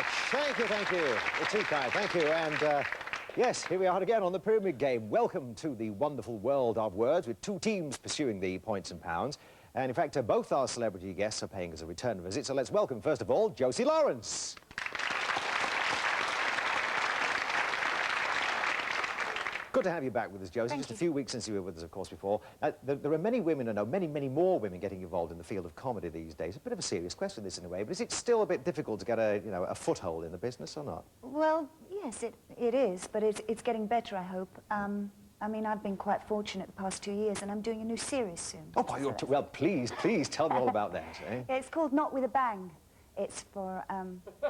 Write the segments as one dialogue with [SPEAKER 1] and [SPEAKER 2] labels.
[SPEAKER 1] much. Thank you, thank you. The tea guy, thank you. And yes, here we are again on the Pyramid Game. Welcome to the wonderful world of words with two teams pursuing the points and pounds. And in fact, both our celebrity guests are paying us a return visit. So let's welcome, first of all, Josie Lawrence. Good to have you back with us, Josie. Just a few weeks since you were with us, of course, before. There are many women, I know, many more women getting involved in the field of comedy these days. A bit of a serious question, this, in a way, but is it still a bit difficult to get a foothold in the business or not? Well,
[SPEAKER 2] yes, it is, but it's getting better, I hope. I mean, I've been quite fortunate the past 2 years, and I'm doing a new series soon.
[SPEAKER 1] Oh, well, please tell me all about that, eh?
[SPEAKER 2] Yeah, it's called Not With a Bang. It's for,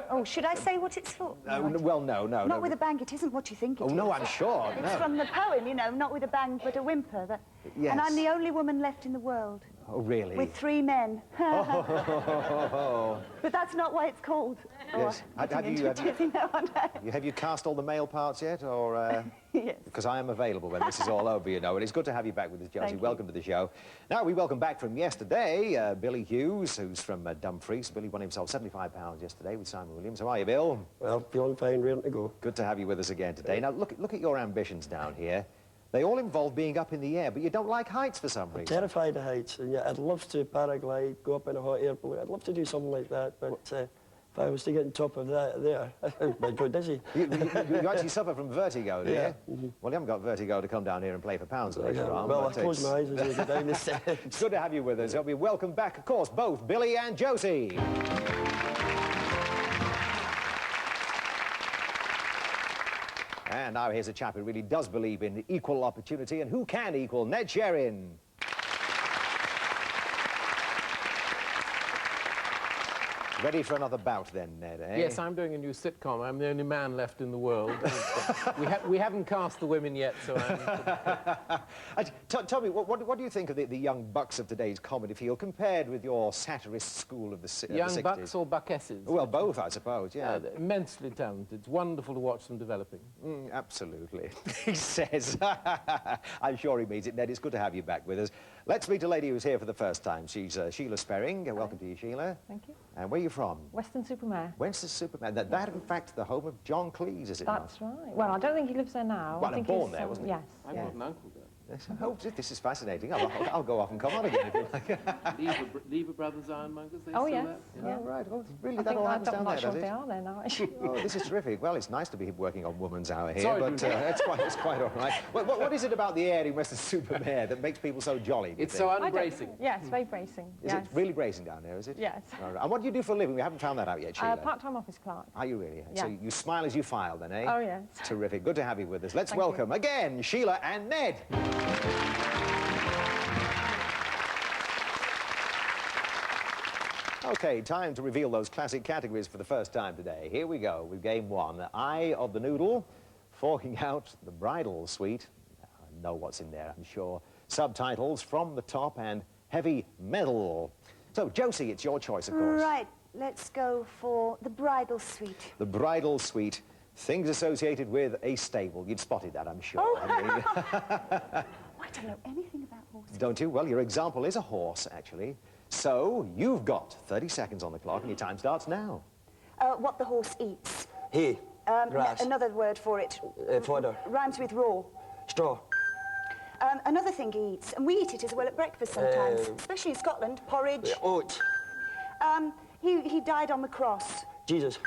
[SPEAKER 2] oh, should I say what it's for?
[SPEAKER 1] Well, no.
[SPEAKER 2] Not with a bang, it isn't what you think it is.
[SPEAKER 1] Oh, no, I'm sure.
[SPEAKER 2] It's from the poem, you know, not with a bang, but a whimper.
[SPEAKER 1] Yes.
[SPEAKER 2] And I'm the only woman left in the world.
[SPEAKER 1] Oh, really?
[SPEAKER 2] With 3 men.
[SPEAKER 1] Oh.
[SPEAKER 2] But that's not why it's called.
[SPEAKER 1] Yes. Have you cast all the male parts yet, or...?
[SPEAKER 2] Yes.
[SPEAKER 1] Because I am available when this is all over, you know, and it's good to have you back with us, Josie. Welcome to the show. Now, we welcome back from yesterday Billy Hughes, who's from Dumfries. Billy won himself £75 yesterday with Simon Williams. How are you, Bill?
[SPEAKER 3] Well, feeling fine, ready to go.
[SPEAKER 1] Good to have you with us again today. Now, look at your ambitions down here. They all involve being up in the air, but you don't like heights for some reason.
[SPEAKER 3] I'm terrified of heights, and yeah, I'd love to paraglide, go up in a hot air balloon. I'd love to do something like that, but if I was to get on top of that there, I'd go dizzy.
[SPEAKER 1] You actually suffer from vertigo, do you?
[SPEAKER 3] Yeah.
[SPEAKER 1] Well, you haven't got vertigo to come down here and play for pounds later on.
[SPEAKER 3] Well, I close my eyes as I go down the stairs.
[SPEAKER 1] It's good to have you with us. We welcome back, of course, both Billy and Josie. And now here's a chap who really does believe in equal opportunity, and who can equal Ned Sherin. Ready for another bout then, Ned, eh?
[SPEAKER 4] Yes, I'm doing a new sitcom. I'm the only man left in the world. we haven't cast the women yet, so I'm...
[SPEAKER 1] Tell me, what do you think of the young bucks of today's comedy field compared with your satirist school of the 60s?
[SPEAKER 4] Young bucks or buckesses?
[SPEAKER 1] Well, both, I suppose, yeah.
[SPEAKER 4] Immensely talented. It's wonderful to watch them developing.
[SPEAKER 1] Absolutely, he says. I'm sure he means it, Ned. It's good to have you back with us. Let's meet a lady who's here for the first time. She's Sheila Sperring. Welcome to you, Sheila.
[SPEAKER 5] Thank you.
[SPEAKER 1] And where are you from?
[SPEAKER 5] Weston-super-Mare.
[SPEAKER 1] Weston-super-Mare. That, in fact, the home of John Cleese, is it not?
[SPEAKER 5] That's right. Well, I don't think he lives there now.
[SPEAKER 1] Well, I'm born there, wasn't he?
[SPEAKER 5] Yes.
[SPEAKER 4] I've got an uncle there.
[SPEAKER 1] Oh, this is fascinating. I'll go off and come on again if you like.
[SPEAKER 4] Lever Brothers Ironmongers, they
[SPEAKER 5] oh, yes.
[SPEAKER 1] Yeah. Oh, right. Oh, really,
[SPEAKER 5] I
[SPEAKER 1] that all happens down there,
[SPEAKER 5] I'm not sure
[SPEAKER 1] does
[SPEAKER 5] if
[SPEAKER 1] it?
[SPEAKER 5] they are there now.
[SPEAKER 1] Oh, this is terrific. Well, it's nice to be working on Woman's Hour here,
[SPEAKER 4] Sorry,
[SPEAKER 1] but it's quite all right. What is it about the air in Weston-super-Mare that makes people so jolly?
[SPEAKER 4] It's so unbracing.
[SPEAKER 5] Yes, very bracing.
[SPEAKER 1] Is it really bracing down there, is it?
[SPEAKER 5] Yes.
[SPEAKER 1] All right. And what do you do for a living? We haven't found that out yet, Sheila.
[SPEAKER 5] Part-time office clerk.
[SPEAKER 1] Are you really?
[SPEAKER 5] Yeah.
[SPEAKER 1] So you smile as you file then, eh?
[SPEAKER 5] Oh, yes.
[SPEAKER 1] Terrific. Good to have you with us. Let's welcome again Sheila and Ned. Okay, time to reveal those classic categories for the first time today. Here we go with game one. The Eye of the Noodle, forking out the bridal suite. I know what's in there, I'm sure. Subtitles From the Top and Heavy Metal. So, Josie, it's your choice, of course.
[SPEAKER 2] Right, let's go for the bridal suite.
[SPEAKER 1] The bridal suite. Things associated with a stable. You'd spotted that, I'm sure.
[SPEAKER 2] Oh.
[SPEAKER 1] I mean...
[SPEAKER 2] I don't know anything about horses.
[SPEAKER 1] Don't you? Well, your example is a horse, actually. So, you've got 30 seconds on the clock, and your time starts now.
[SPEAKER 2] What the horse eats.
[SPEAKER 3] Hay, grass.
[SPEAKER 2] Another word for it.
[SPEAKER 3] Fodder.
[SPEAKER 2] Rhymes with raw.
[SPEAKER 3] Straw.
[SPEAKER 2] Another thing he eats, and we eat it as well at breakfast sometimes, especially in Scotland, porridge.
[SPEAKER 3] Oats.
[SPEAKER 2] He died on the cross.
[SPEAKER 3] Jesus.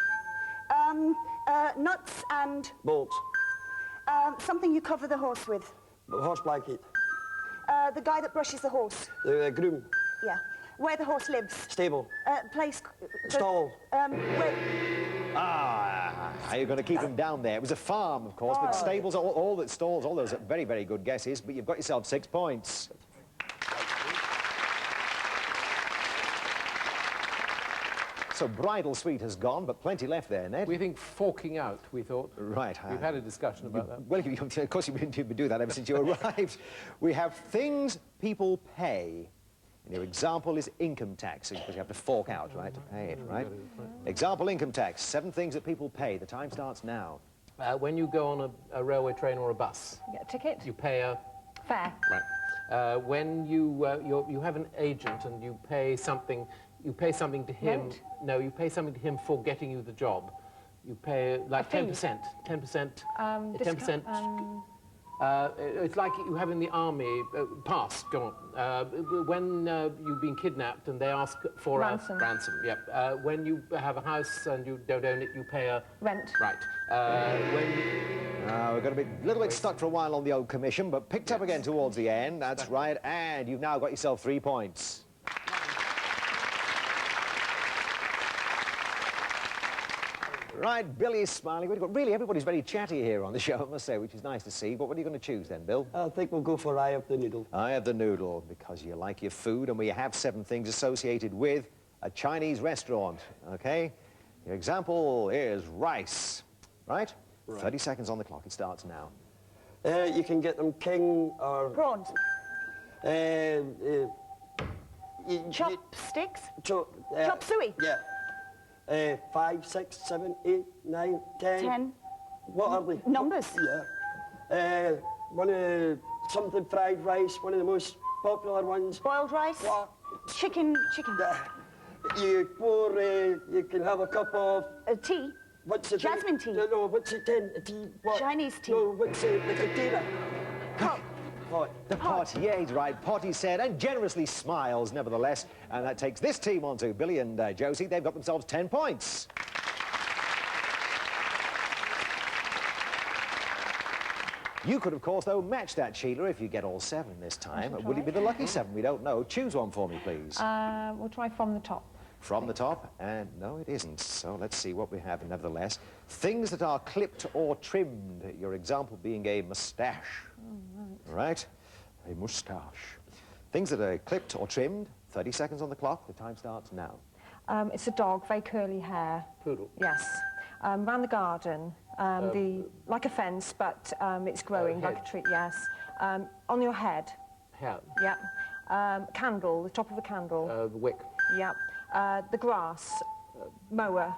[SPEAKER 2] Nuts and...
[SPEAKER 3] Bolts.
[SPEAKER 2] something you cover the horse with.
[SPEAKER 3] Horse blanket.
[SPEAKER 2] The guy that brushes the horse.
[SPEAKER 3] The groom.
[SPEAKER 2] Yeah. Where the horse lives.
[SPEAKER 3] Stable.
[SPEAKER 2] Place...
[SPEAKER 3] Stall.
[SPEAKER 2] Where...
[SPEAKER 1] Are you going to keep him down there? It was a farm, of course, but stables, all that stalls, all those are very, very good guesses, but you've got yourself 6 points. So bridal suite has gone, but plenty left there, Ned.
[SPEAKER 4] We think forking out, we thought.
[SPEAKER 1] Right.
[SPEAKER 4] We've had a discussion about that.
[SPEAKER 1] Well, of course, you've been do that ever since you arrived. We have things people pay. And your example is income tax, because you have to fork out, right, to pay it, right? Example, income tax. 7 things that people pay. The time starts now.
[SPEAKER 4] When you go on a railway train or a bus...
[SPEAKER 5] You get a ticket?
[SPEAKER 4] You pay a...
[SPEAKER 5] Fare.
[SPEAKER 4] Right. When you have an agent and you pay something to him...
[SPEAKER 5] Rent?
[SPEAKER 4] No, you pay something to him for getting you the job. You pay like
[SPEAKER 5] fee.
[SPEAKER 4] 10%. 10%. 10%. It's like you have in the army. Pass, go on. When you've been kidnapped and they ask for
[SPEAKER 5] Ransom.
[SPEAKER 4] a ransom, yep. When you have a house and you don't own it, you pay a...
[SPEAKER 5] Rent.
[SPEAKER 4] Right.
[SPEAKER 1] We're going to be a little bit stuck for a while on the old commission, but picked up again towards the end. That's right, and you've now got yourself 3 points. Right, Billy's smiling. We've got really everybody's very chatty here on the show, I must say, which is nice to see. But what are you going to choose then, Bill?
[SPEAKER 3] I think we'll go for Eye of the Noodle.
[SPEAKER 1] Eye of the Noodle, because you like your food, and we have 7 things associated with a Chinese restaurant, okay? Your example is rice, right? 30 seconds on the clock. It starts now.
[SPEAKER 3] You can get them king or...
[SPEAKER 2] Prawns. Chopsticks. Chop suey.
[SPEAKER 3] Yeah. 5, 6, 7, 8, 9, 10.
[SPEAKER 2] 10.
[SPEAKER 3] What are they?
[SPEAKER 2] Numbers.
[SPEAKER 3] Yeah. Something fried rice, one of the most popular ones.
[SPEAKER 2] Boiled rice.
[SPEAKER 3] What?
[SPEAKER 2] Chicken.
[SPEAKER 3] You can have a cup of...
[SPEAKER 2] Tea.
[SPEAKER 3] What's the
[SPEAKER 2] Jasmine tea.
[SPEAKER 3] No, what's the tea? What?
[SPEAKER 2] Chinese tea.
[SPEAKER 3] No, what's the container?
[SPEAKER 2] Pot.
[SPEAKER 3] Pot.
[SPEAKER 1] The pot, yeah, he's right. Pot, he said, and generously smiles, nevertheless. And that takes this team on to Billy and Josie. They've got themselves 10 points. You could, of course, though, match that, Sheila, if you get all 7 this time. Will it be the lucky 7? We don't know. Choose one for me, please.
[SPEAKER 5] We'll try from the top.
[SPEAKER 1] From the top? And no, it isn't. So let's see what we have, nevertheless. Things that are clipped or trimmed. Your example being a moustache. Right? A moustache. Things that are clipped or trimmed. 30 seconds on the clock. The time starts now.
[SPEAKER 5] It's a dog, very curly hair.
[SPEAKER 4] Poodle.
[SPEAKER 5] Yes. Round the garden, like a fence, but it's growing like a tree. Yes. On your head.
[SPEAKER 4] Hair.
[SPEAKER 5] Yeah. Candle, the top of a candle.
[SPEAKER 4] The wick.
[SPEAKER 5] Yeah. The grass. Mower.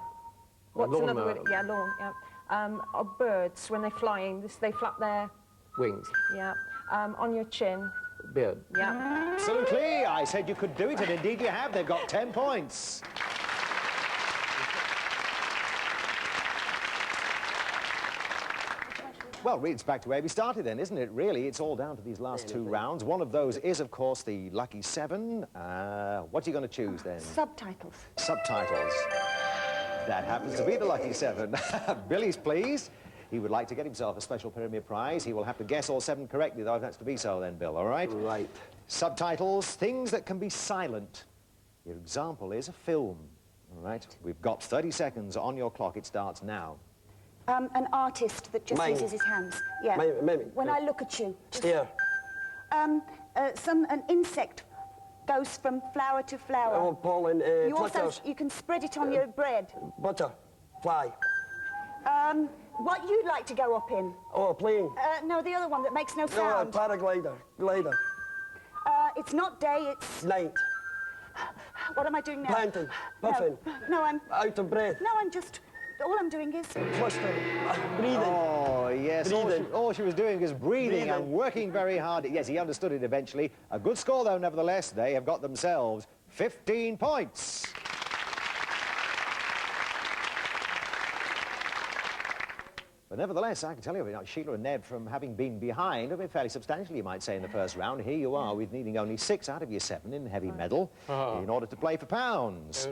[SPEAKER 5] What's
[SPEAKER 4] lawn
[SPEAKER 5] another
[SPEAKER 4] mower.
[SPEAKER 5] word? Yeah, lawn. Yeah. Birds, when they're flying, they flap their...
[SPEAKER 4] Wings.
[SPEAKER 5] Yeah. On your chin.
[SPEAKER 4] Beard.
[SPEAKER 5] Yeah.
[SPEAKER 1] Absolutely. I said you could do it, and indeed you have. They've got 10 points. Well, really, it's back to where we started then, isn't it? Really, it's all down to these last 2 rounds. One of those is, of course, the lucky 7. What are you going to choose then?
[SPEAKER 2] Subtitles.
[SPEAKER 1] Subtitles. That happens to be the lucky 7. Billy's pleased. He would like to get himself a special Premier Prize. He will have to guess all 7 correctly, though, if that's to be so then, Bill, all right?
[SPEAKER 3] Right.
[SPEAKER 1] Subtitles, things that can be silent. Your example is a film, all right? We've got 30 seconds on your clock. It starts now.
[SPEAKER 2] An artist that just
[SPEAKER 3] Mime.
[SPEAKER 2] uses his hands. Yeah.
[SPEAKER 3] Mime.
[SPEAKER 2] When I look at you.
[SPEAKER 3] Stare.
[SPEAKER 2] An insect goes from flower to flower.
[SPEAKER 3] Oh, pollen,
[SPEAKER 2] you also
[SPEAKER 3] flutters.
[SPEAKER 2] you can spread it on your bread.
[SPEAKER 3] Butter. Fly.
[SPEAKER 2] What you'd like to go up in?
[SPEAKER 3] Oh, plane.
[SPEAKER 2] No, the other one that makes no
[SPEAKER 3] No,
[SPEAKER 2] sound.
[SPEAKER 3] paraglider. Glider.
[SPEAKER 2] It's not day, it's...
[SPEAKER 3] Night.
[SPEAKER 2] What am I doing now?
[SPEAKER 3] Panting. Puffing.
[SPEAKER 2] No, I'm...
[SPEAKER 3] Out of breath.
[SPEAKER 2] No, I'm just... All I'm doing is...
[SPEAKER 3] Fluster. Breathing.
[SPEAKER 1] Oh, yes.
[SPEAKER 3] Breathing.
[SPEAKER 1] All she was doing is breathing and
[SPEAKER 3] Breathing.
[SPEAKER 1] working very hard. Yes, he understood it eventually. A good score, though, nevertheless. They have got themselves 15 points. But nevertheless, I can tell you, Sheila and Ned, from having been behind, I mean, fairly substantially, you might say, in the first round, here you are with needing only 6 out of your 7 in heavy medal in order to play for pounds.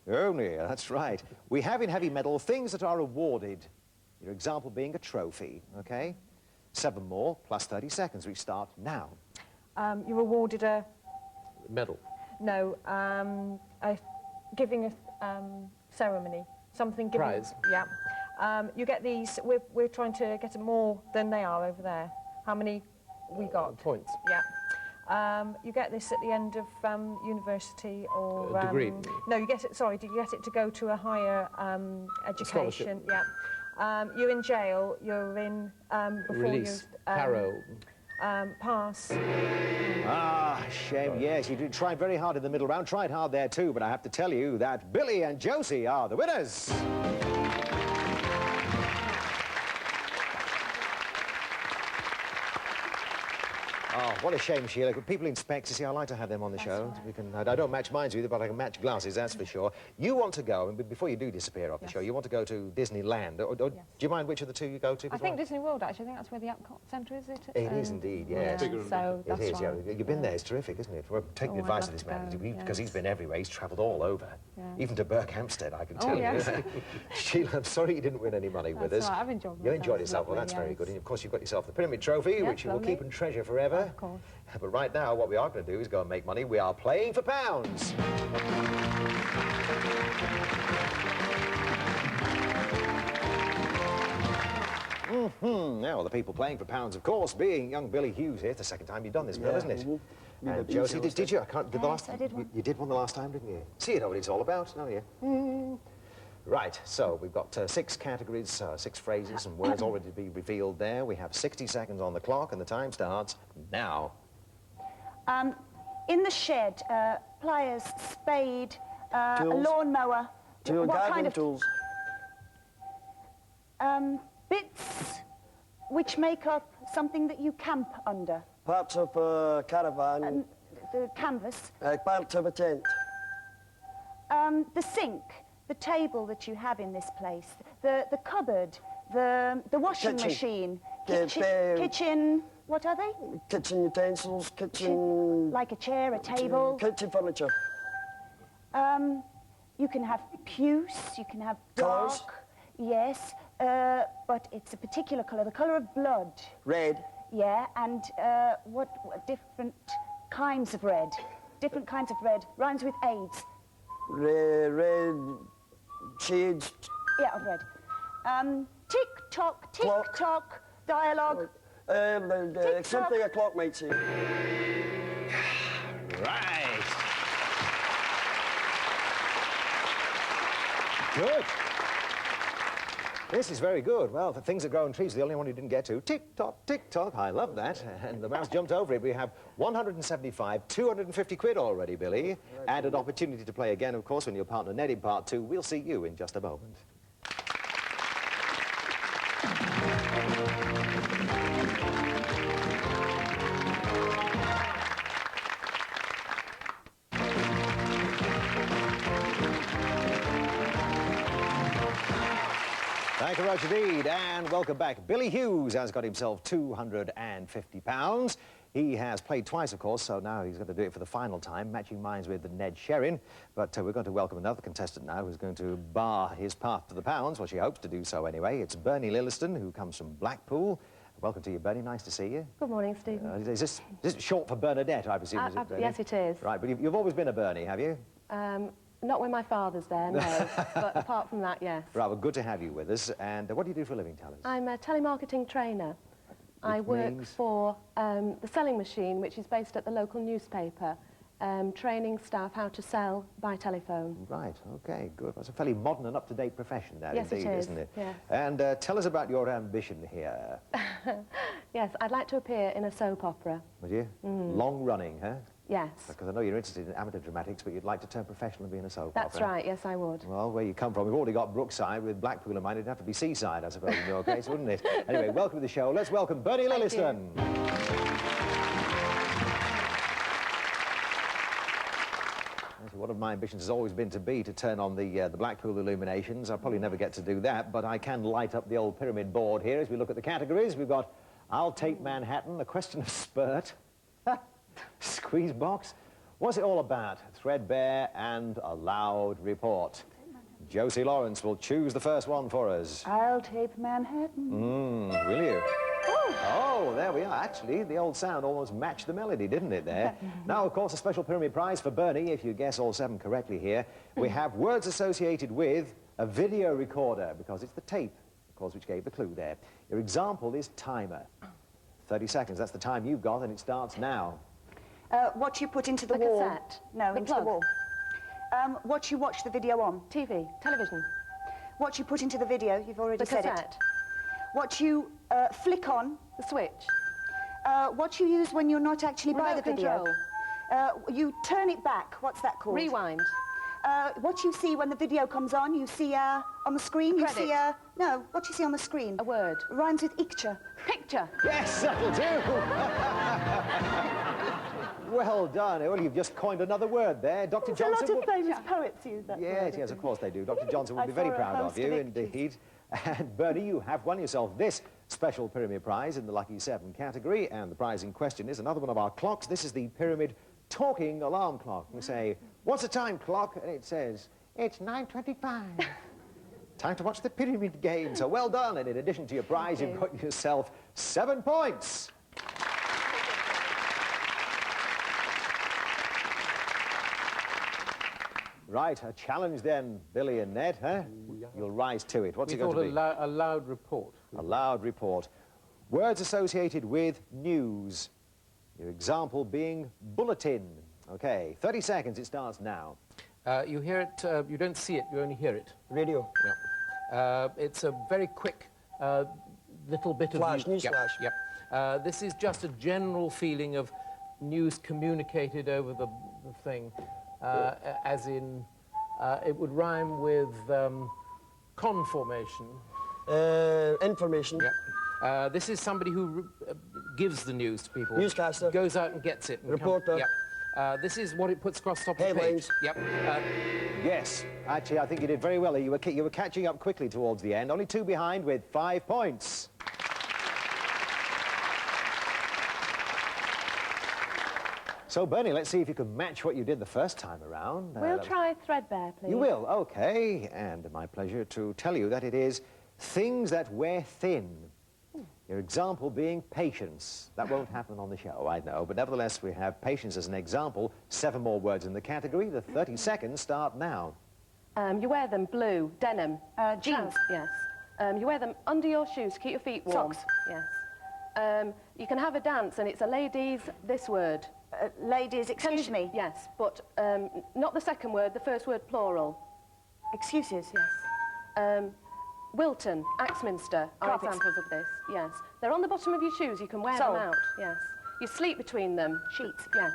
[SPEAKER 1] Only, that's right. We have in heavy medal things that are awarded. Your example being a trophy, okay? 7 more, plus 30 seconds, which start now.
[SPEAKER 5] You're awarded a...
[SPEAKER 4] Medal.
[SPEAKER 5] No, giving a ceremony. Something given...
[SPEAKER 4] Prize.
[SPEAKER 5] Yeah. You get these, we're trying to get more than they are over there. How many we got?
[SPEAKER 4] Points.
[SPEAKER 5] Yeah. You get this at the end of university or...
[SPEAKER 4] degree.
[SPEAKER 5] No, you get it, sorry, you get it to go to a higher education.
[SPEAKER 4] Scholarship.
[SPEAKER 5] Yeah. You're in jail, you're in... before
[SPEAKER 4] Release.
[SPEAKER 5] you...
[SPEAKER 4] Paro.
[SPEAKER 5] Pass.
[SPEAKER 1] Ah, shame, yes, you did try very hard in the middle round, tried hard there too, but I have to tell you that Billy and Josie are the winners. Oh, what a shame, Sheila. People in specs, you see, I like to have them on the show.
[SPEAKER 2] right.
[SPEAKER 1] We can, I don't match minds with you, but I can match glasses, that's for sure. You want to go, and before you do disappear off the show, you want to go to Disneyland. Do you mind which of the two you go to?
[SPEAKER 5] I think Disney World, actually. I think that's where the Epcot Centre is, it?
[SPEAKER 1] It is indeed, yes.
[SPEAKER 5] Yeah, so
[SPEAKER 1] It
[SPEAKER 5] that's
[SPEAKER 1] is,
[SPEAKER 5] why.
[SPEAKER 1] yeah. You've been there, it's terrific, isn't it? We're taking
[SPEAKER 5] Oh, I'd
[SPEAKER 1] advice
[SPEAKER 5] love
[SPEAKER 1] of this
[SPEAKER 5] to
[SPEAKER 1] man,
[SPEAKER 5] go,
[SPEAKER 1] because he's
[SPEAKER 5] yes.
[SPEAKER 1] been everywhere. He's travelled all over,
[SPEAKER 5] Yeah.
[SPEAKER 1] even to Berkhamsted, I can tell you.
[SPEAKER 5] yes.
[SPEAKER 1] Sheila, I'm sorry you didn't win any money with
[SPEAKER 5] That's
[SPEAKER 1] us.
[SPEAKER 5] right, I've enjoyed
[SPEAKER 1] You
[SPEAKER 5] myself,
[SPEAKER 1] enjoyed yourself, well,
[SPEAKER 5] lovely,
[SPEAKER 1] that's very
[SPEAKER 5] yes.
[SPEAKER 1] good. And of course, you've got yourself the Pyramid Trophy,
[SPEAKER 5] Yes,
[SPEAKER 1] which you will keep
[SPEAKER 5] lovely.
[SPEAKER 1] and treasure forever.
[SPEAKER 5] Of course.
[SPEAKER 1] But right now, what we are going to do is go and make money. We are playing for pounds. Now, the people playing for pounds, of course, being young Billy Hughes here. It's the second time you've done this, Bill, isn't it? And Josie, did you? Did the last
[SPEAKER 2] I did one.
[SPEAKER 1] You did one the last time, didn't you? See, you know what it's all about, don't you? Right, so we've got 6 categories, 6 phrases and words already to be revealed there. We have 60 seconds on the clock, and the time starts now.
[SPEAKER 2] In the shed, pliers, spade, a
[SPEAKER 3] Tools.
[SPEAKER 2] lawnmower.
[SPEAKER 3] Tool,
[SPEAKER 2] What
[SPEAKER 3] gardening
[SPEAKER 2] kind of
[SPEAKER 3] tools.
[SPEAKER 2] bits which make up something that you camp under?
[SPEAKER 3] Parts of a caravan.
[SPEAKER 2] The canvas.
[SPEAKER 3] Parts of a tent.
[SPEAKER 2] The sink, the table that you have in this place, the cupboard, the washing
[SPEAKER 3] Kitchen.
[SPEAKER 2] machine,
[SPEAKER 3] The-
[SPEAKER 2] kitchen, what are they?
[SPEAKER 3] Kitchen utensils, kitchen...
[SPEAKER 2] Like a chair, a table.
[SPEAKER 3] Kitchen furniture.
[SPEAKER 2] You can have puce, you can have dark.
[SPEAKER 3] Colours?
[SPEAKER 2] Yes, but it's a particular colour, the colour of blood.
[SPEAKER 3] Red.
[SPEAKER 2] Yeah, and what different kinds of red? Different kinds of red. Rhymes with AIDS.
[SPEAKER 3] Red shades.
[SPEAKER 2] Yeah, of red. Tick-tock,
[SPEAKER 3] Clock.
[SPEAKER 2] tick-tock, dialogue.
[SPEAKER 3] Something a clock might say.
[SPEAKER 1] Right. Good. This is very good. Well, the things that grow on trees, the only one you didn't get to. Tick-tock, tick-tock. I love that. And the mouse jumped over it. We have 175, 250 quid already, Billy. And an opportunity to play again, of course, when your partner Ned in part 2. We'll see you in just a moment. Thank you, Roger Deed, and welcome back. Billy Hughes has got himself £250. He has played twice, of course, so now he's going to do it for the final time, matching minds with Ned Sherrin. But we're going to welcome another contestant now who's going to bar his path to the pounds. Well, she hopes to do so anyway. It's Bernie Lilliston, who comes from Blackpool. Welcome to you, Bernie. Nice to see you.
[SPEAKER 6] Good morning, Stephen.
[SPEAKER 1] Is this short for Bernadette, I presume, is it, Bernie?
[SPEAKER 6] Yes, it is.
[SPEAKER 1] Right, but you've always been a Bernie, have you?
[SPEAKER 6] Not when my father's there, no. But apart from that, yes.
[SPEAKER 1] Right, well, good to have you with us. And what do you do for a living, tell us?
[SPEAKER 6] I'm a telemarketing trainer. I work
[SPEAKER 1] means?
[SPEAKER 6] for the selling machine, which is based at the local newspaper, training staff how to sell by telephone.
[SPEAKER 1] Right, OK, good. That's a fairly modern and up-to-date profession, that
[SPEAKER 6] Yes, it
[SPEAKER 1] indeed,
[SPEAKER 6] is,
[SPEAKER 1] isn't it?
[SPEAKER 6] yes.
[SPEAKER 1] And tell us about your ambition here,
[SPEAKER 6] Yes, I'd like to appear in a soap opera.
[SPEAKER 1] would you? Long-running, huh?
[SPEAKER 6] Yes.
[SPEAKER 1] Because I know you're interested in amateur dramatics, but you'd like to turn professional and be in a soap
[SPEAKER 6] That's
[SPEAKER 1] opera.
[SPEAKER 6] right, yes, I would.
[SPEAKER 1] Well, where you come from, we've already got Brookside with Blackpool in mind. It'd have to be Seaside, I suppose, in your case, wouldn't it? Anyway, welcome to the show. Let's welcome Bernie
[SPEAKER 6] Thank you.
[SPEAKER 1] Lilliston. One of my ambitions has always been to turn on the Blackpool illuminations. I'll probably never get to do that, but I can light up the old pyramid board here as we look at the categories. We've got I'll Take Manhattan, A Question of Spurt, Squeeze Box. What's it all about? Threadbare and A Loud Report. Josie Lawrence will choose the first one for us.
[SPEAKER 2] I'll take Manhattan.
[SPEAKER 1] Will you? Oh, there we are. Actually, the old sound almost matched the melody, didn't it, there? Now, of course, a special pyramid prize for Bernie, if you guess all 7 correctly here. We have words associated with a video recorder, because it's the tape, of course, which gave the clue there. Your example is timer. 30 seconds, that's the time you've got, and it starts now.
[SPEAKER 2] What you put into the
[SPEAKER 6] The
[SPEAKER 2] wall.
[SPEAKER 6] cassette.
[SPEAKER 2] No,
[SPEAKER 6] The
[SPEAKER 2] into
[SPEAKER 6] plug.
[SPEAKER 2] the wall. What you watch the video on.
[SPEAKER 6] TV, television,
[SPEAKER 2] What you put into the video, you've already
[SPEAKER 6] the
[SPEAKER 2] said
[SPEAKER 6] cassette,
[SPEAKER 2] it. What you flick on.
[SPEAKER 6] the switch,
[SPEAKER 2] What you use when you're not actually by the
[SPEAKER 6] remote
[SPEAKER 2] video.
[SPEAKER 6] control,
[SPEAKER 2] You turn it back. What's that called?
[SPEAKER 6] rewind,
[SPEAKER 2] What you see when the video comes on, you see on the screen, you
[SPEAKER 6] Credit.
[SPEAKER 2] see no, what you see on the screen.
[SPEAKER 6] a word,
[SPEAKER 2] Rhymes with icture.
[SPEAKER 6] picture.
[SPEAKER 1] Yes, that'll do! Well done. Well, you've just coined another word there. Dr.
[SPEAKER 2] There's
[SPEAKER 1] Johnson.
[SPEAKER 2] a lot of famous poets use that
[SPEAKER 1] Yes,
[SPEAKER 2] word.
[SPEAKER 1] yes, of course they do. Dr. Johnson will
[SPEAKER 2] I
[SPEAKER 1] be very
[SPEAKER 2] saw a
[SPEAKER 1] proud of
[SPEAKER 2] host
[SPEAKER 1] you,
[SPEAKER 2] of pictures.
[SPEAKER 1] indeed. And Bernie, you have won yourself this special Pyramid prize in the Lucky 7 category, and the prize in question is another one of our clocks. This is the Pyramid talking alarm clock. We say, "What's the time, clock?" And it says, "It's 9:25. Time to watch the Pyramid game." So well done, and in addition to your prize, you've got yourself 7 points. Right, a challenge then, Billy and Ned, huh? You'll rise to it. What's it going to be?
[SPEAKER 4] A loud report.
[SPEAKER 1] A loud report. Words associated with news. Your example being bulletin. Okay, 30 seconds, it starts now.
[SPEAKER 4] You hear it, you don't see it, you only hear it.
[SPEAKER 3] Radio.
[SPEAKER 4] Yeah. It's a very quick little bit
[SPEAKER 3] Flash,
[SPEAKER 4] of news.
[SPEAKER 3] news flash.
[SPEAKER 4] Yep. This is just a general feeling of news communicated over the thing, as in, it would rhyme with conformation.
[SPEAKER 3] Information.
[SPEAKER 4] Yep. This is somebody who gives the news to people.
[SPEAKER 3] Newscaster.
[SPEAKER 4] Goes out and gets it. And
[SPEAKER 3] Reporter.
[SPEAKER 4] Yep. This is what it puts across the top of the page.
[SPEAKER 3] Headlines.
[SPEAKER 4] Yep.
[SPEAKER 1] Yes, actually, I think you did very well. You were catching up quickly towards the end. Only 2 behind with 5 points. So, Bernie, let's see if you can match what you did the first time around.
[SPEAKER 6] We'll try threadbare, please.
[SPEAKER 1] You will, OK. And my pleasure to tell you that it is things that wear thin. Your example being patience. That won't happen on the show, I know, but nevertheless, we have patience as an example. 7 more words in the category. The 30 seconds start now.
[SPEAKER 6] You wear them blue, denim.
[SPEAKER 2] Jeans.
[SPEAKER 6] Yes. You wear them under your shoes to keep your feet warm.
[SPEAKER 2] Socks.
[SPEAKER 6] Yes. You can have a dance and it's a ladies, this word.
[SPEAKER 2] Ladies, excuse me.
[SPEAKER 6] Yes, but not the second word, the first word plural.
[SPEAKER 2] Excuses.
[SPEAKER 6] Yes. Wilton, Axminster are
[SPEAKER 2] Carpets.
[SPEAKER 6] examples of this, yes. They're on the bottom of your shoes, you can wear
[SPEAKER 2] Sole.
[SPEAKER 6] them out, yes. You sleep between them.
[SPEAKER 2] Sheets.
[SPEAKER 6] Yes.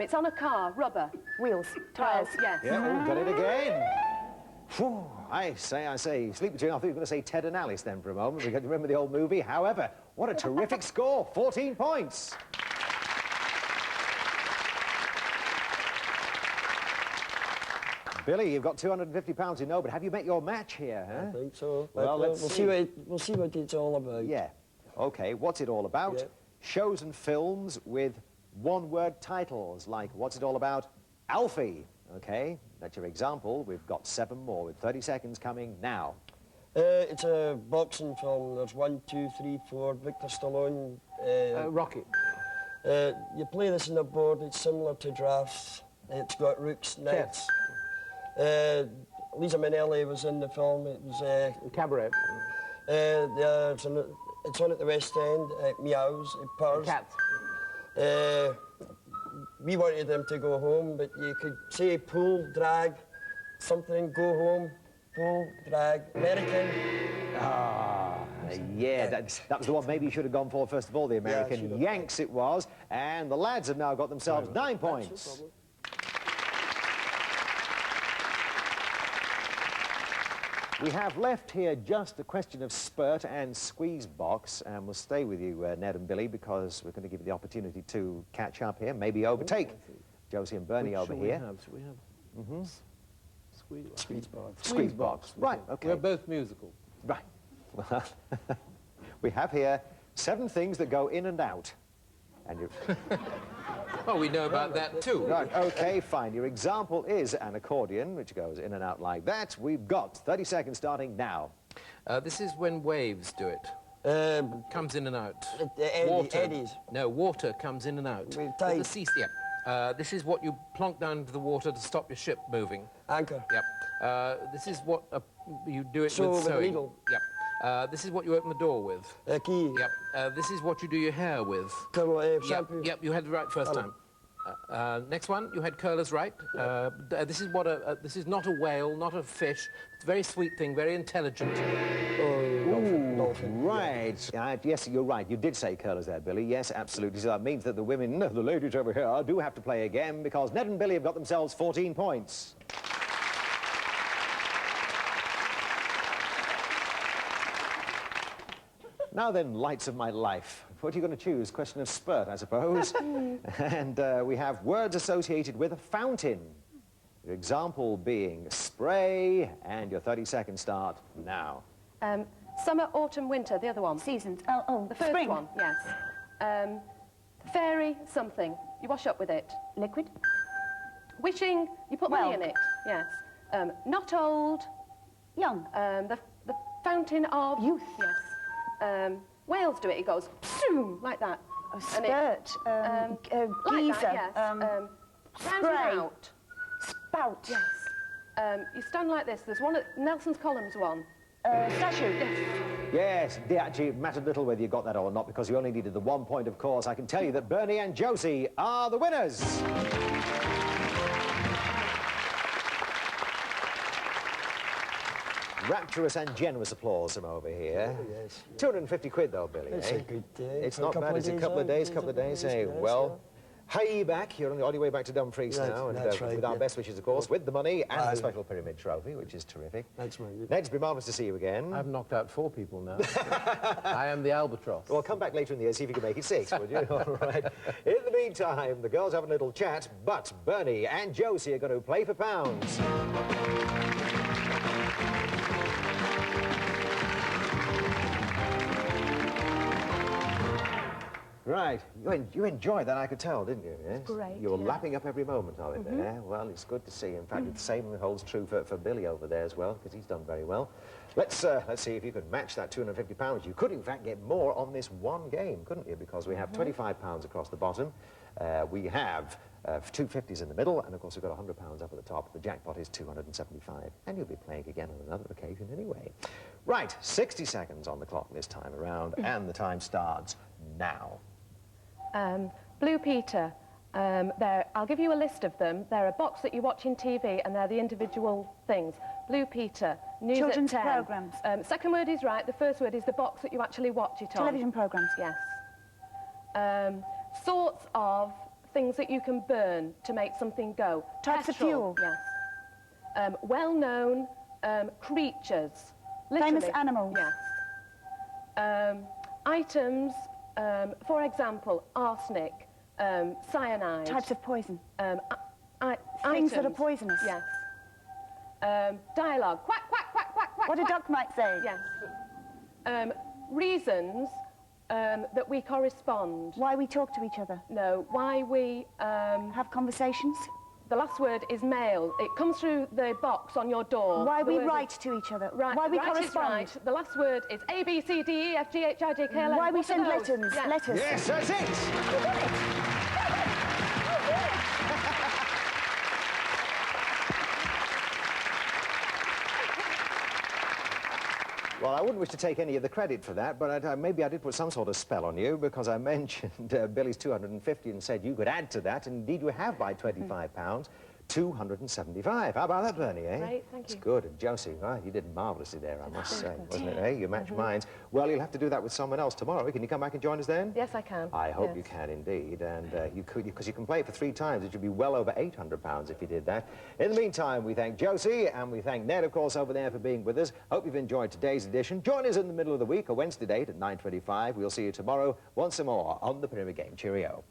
[SPEAKER 6] It's on a car, rubber.
[SPEAKER 2] Wheels. Tyres.
[SPEAKER 6] Yes.
[SPEAKER 1] Yeah, oh, got it again. Whew, I say, sleep between. I thought you were going to say Ted and Alice then for a moment. We remember the old movie. However, what a terrific score, 14 points. Billy, you've got £250 in know, but have you met your match here, huh?
[SPEAKER 3] I think so.
[SPEAKER 1] Well,
[SPEAKER 3] But,
[SPEAKER 1] let's
[SPEAKER 3] we'll
[SPEAKER 1] see.
[SPEAKER 3] we'll see what it's all about.
[SPEAKER 1] Yeah. OK, what's it all about?
[SPEAKER 3] Yeah.
[SPEAKER 1] Shows and films with one-word titles, like What's It All About? Alfie. OK, that's your example. We've got 7 more with 30 seconds coming now.
[SPEAKER 3] It's a boxing film. There's 1, 2, 3, 4. Victor Stallone.
[SPEAKER 4] Rocket.
[SPEAKER 3] You play this on a board. It's similar to drafts. It's got rooks, knights. Lisa Minnelli was in the film. It was
[SPEAKER 4] Cabaret.
[SPEAKER 3] it's on at the West End. It meows. It purrs.
[SPEAKER 4] Cats.
[SPEAKER 3] We wanted them to go home, but you could say pull, drag, something, go home, pull, drag, American.
[SPEAKER 1] Yeah, that was the one maybe you should have gone for first of all, the American
[SPEAKER 3] should've.
[SPEAKER 1] Yanks it was. And the lads have now got themselves 9 points. We have left here just a question of spurt and squeeze box, and we'll stay with you, Ned and Billy, because we're going to give you the opportunity to catch up here, maybe overtake Josie and Bernie over here.
[SPEAKER 4] We have
[SPEAKER 3] Squeeze box.
[SPEAKER 1] Squeeze box. Right, OK.
[SPEAKER 4] We're both musical.
[SPEAKER 1] Right. Well, we have here 7 things that go in and out. And you're...
[SPEAKER 4] Oh, we know about that too.
[SPEAKER 1] Right, OK, fine. Your example is an accordion, which goes in and out like that. We've got 30 seconds starting now.
[SPEAKER 4] This is when waves do it. Comes in and out.
[SPEAKER 3] Eddies.
[SPEAKER 4] No, water comes in and out.
[SPEAKER 3] With
[SPEAKER 4] There's
[SPEAKER 3] tide.
[SPEAKER 4] the sea, yeah. This is what you plonk down into the water to stop your ship moving.
[SPEAKER 3] Anchor.
[SPEAKER 4] Yep. This is what you do it
[SPEAKER 3] Sew
[SPEAKER 4] with
[SPEAKER 3] with a
[SPEAKER 4] sewing.
[SPEAKER 3] needle.
[SPEAKER 4] Yep. This is what you open the door with.
[SPEAKER 3] Key.
[SPEAKER 4] Yep. This is what you do your hair with.
[SPEAKER 3] Shampoo.
[SPEAKER 4] Yep, you had it right first time. Next one, you had curlers right. This is what this is not a whale, not a fish. It's a very sweet thing, very intelligent.
[SPEAKER 3] Dolphin.
[SPEAKER 1] Right. Yes, you're right. You did say curlers there, Billy. Yes, absolutely. So that means that the women, the ladies over here, do have to play again because Ned and Billy have got themselves 14 points. Now then, lights of my life. What are you going to choose? Question of spurt, I suppose. And we have words associated with a fountain. Your example being spray, and your 30-second start now.
[SPEAKER 6] Summer, autumn, winter, the other one.
[SPEAKER 2] Seasons.
[SPEAKER 6] The first
[SPEAKER 2] spring.
[SPEAKER 6] one, yes. Fairy, something. You wash up with it.
[SPEAKER 2] Liquid.
[SPEAKER 6] Wishing, you put money in it. Yes. Not old.
[SPEAKER 2] Young.
[SPEAKER 6] The fountain of...
[SPEAKER 2] Youth.
[SPEAKER 6] Yes. Whales do it. It goes, psoom, like that.
[SPEAKER 2] A spurt.
[SPEAKER 6] Like
[SPEAKER 2] Geyser.
[SPEAKER 6] that, yes. Round
[SPEAKER 2] spray.
[SPEAKER 6] out.
[SPEAKER 2] Spout.
[SPEAKER 6] Yes. You stand like this. There's one at Nelson's Columns one.
[SPEAKER 2] Statue.
[SPEAKER 1] Yes, actually, it mattered little whether you got that or not, because you only needed the 1 point, of course. I can tell you that Bernie and Josie are the winners. Rapturous and generous applause from over here.
[SPEAKER 3] Oh, yes.
[SPEAKER 1] 250 quid, though, Billy,
[SPEAKER 3] It's
[SPEAKER 1] eh?
[SPEAKER 3] a good day.
[SPEAKER 1] It's not bad. It's a couple of days, eh? Well, hey, back. You're on your way back to Dumfries now. And
[SPEAKER 3] that's right,
[SPEAKER 1] with our
[SPEAKER 3] yeah.
[SPEAKER 1] best wishes, of course, with the money and the special pyramid trophy, which is terrific.
[SPEAKER 3] That's right.
[SPEAKER 1] Ned, it's been marvellous to see you again.
[SPEAKER 4] I've knocked out 4 people now. I am the albatross.
[SPEAKER 1] Well, come back later in the year, see if you can make it 6, would you? All right. In the meantime, the girls have a little chat, but Bernie and Josie are going to play for pounds. Right. You enjoyed that, I could tell, didn't you? Yes?
[SPEAKER 6] Great,
[SPEAKER 1] You were
[SPEAKER 6] yeah.
[SPEAKER 1] lapping up every moment of it there. Well, it's good to see. In fact, the same holds true for Billy over there as well, because he's done very well. Let's see if you can match that £250. You could, in fact, get more on this one game, couldn't you? Because we have £25 across the bottom. We have 2 50s in the middle, and of course we've got £100 up at the top. The jackpot is 275, and you'll be playing again on another occasion anyway. Right, 60 seconds on the clock this time around, and the time starts now.
[SPEAKER 6] Blue Peter. I'll give you a list of them. They're a box that you watch in TV, and they're the individual things. Blue Peter. News
[SPEAKER 2] Children's
[SPEAKER 6] at 10.
[SPEAKER 2] programmes.
[SPEAKER 6] Second word is right. The first word is the box that you actually watch it on.
[SPEAKER 2] Television programmes.
[SPEAKER 6] Yes. Sorts of things that you can burn to make something go.
[SPEAKER 2] Types of
[SPEAKER 6] Petrol,
[SPEAKER 2] fuel.
[SPEAKER 6] Yes. Well-known creatures. Literally.
[SPEAKER 2] Famous animals.
[SPEAKER 6] Yes. Items, for example, arsenic, cyanide.
[SPEAKER 2] Types of poison.
[SPEAKER 6] Things
[SPEAKER 2] that are poisonous.
[SPEAKER 6] Yes. Dialogue. Quack, quack, quack, quack, quack.
[SPEAKER 2] What a
[SPEAKER 6] quack.
[SPEAKER 2] duck might say.
[SPEAKER 6] Yes. Reasons that we correspond.
[SPEAKER 2] Why we talk to each other.
[SPEAKER 6] No, why we...
[SPEAKER 2] Have conversations.
[SPEAKER 6] The last word is mail. It comes through the box on your door.
[SPEAKER 2] Why
[SPEAKER 6] The
[SPEAKER 2] we
[SPEAKER 6] word
[SPEAKER 2] write
[SPEAKER 6] is-
[SPEAKER 2] to each other.
[SPEAKER 6] Right,
[SPEAKER 2] Why we
[SPEAKER 6] right is
[SPEAKER 2] correspond.
[SPEAKER 6] right. The last word is A, B, C, D, E, F, G, H, I, J, K, L, M.
[SPEAKER 2] Why we
[SPEAKER 6] What are
[SPEAKER 2] send
[SPEAKER 6] those?
[SPEAKER 2] letters.
[SPEAKER 6] Yes.
[SPEAKER 2] Letters.
[SPEAKER 1] Yes, that's it! Well, I wouldn't wish to take any of the credit for that, but maybe I did put some sort of spell on you, because I mentioned Billy's 250 and said you could add to that, and indeed you have by £25, 275. How about that, Bernie, eh?
[SPEAKER 6] Great, thank you.
[SPEAKER 1] It's good. And Josie, well, you did marvellously there, I must say, wasn't it, eh? You matched minds. Well, you'll have to do that with someone else tomorrow. Can you come back and join us then?
[SPEAKER 6] Yes, I can.
[SPEAKER 1] I hope
[SPEAKER 6] Yes.
[SPEAKER 1] you can indeed, and because you can play it for 3 times. It should be well over £800 if you did that. In the meantime, we thank Josie, and we thank Ned, of course, over there for being with us. Hope you've enjoyed today's edition. Join us in the middle of the week, a Wednesday date at 9:25. We'll see you tomorrow once more on the Pyramid Game. Cheerio.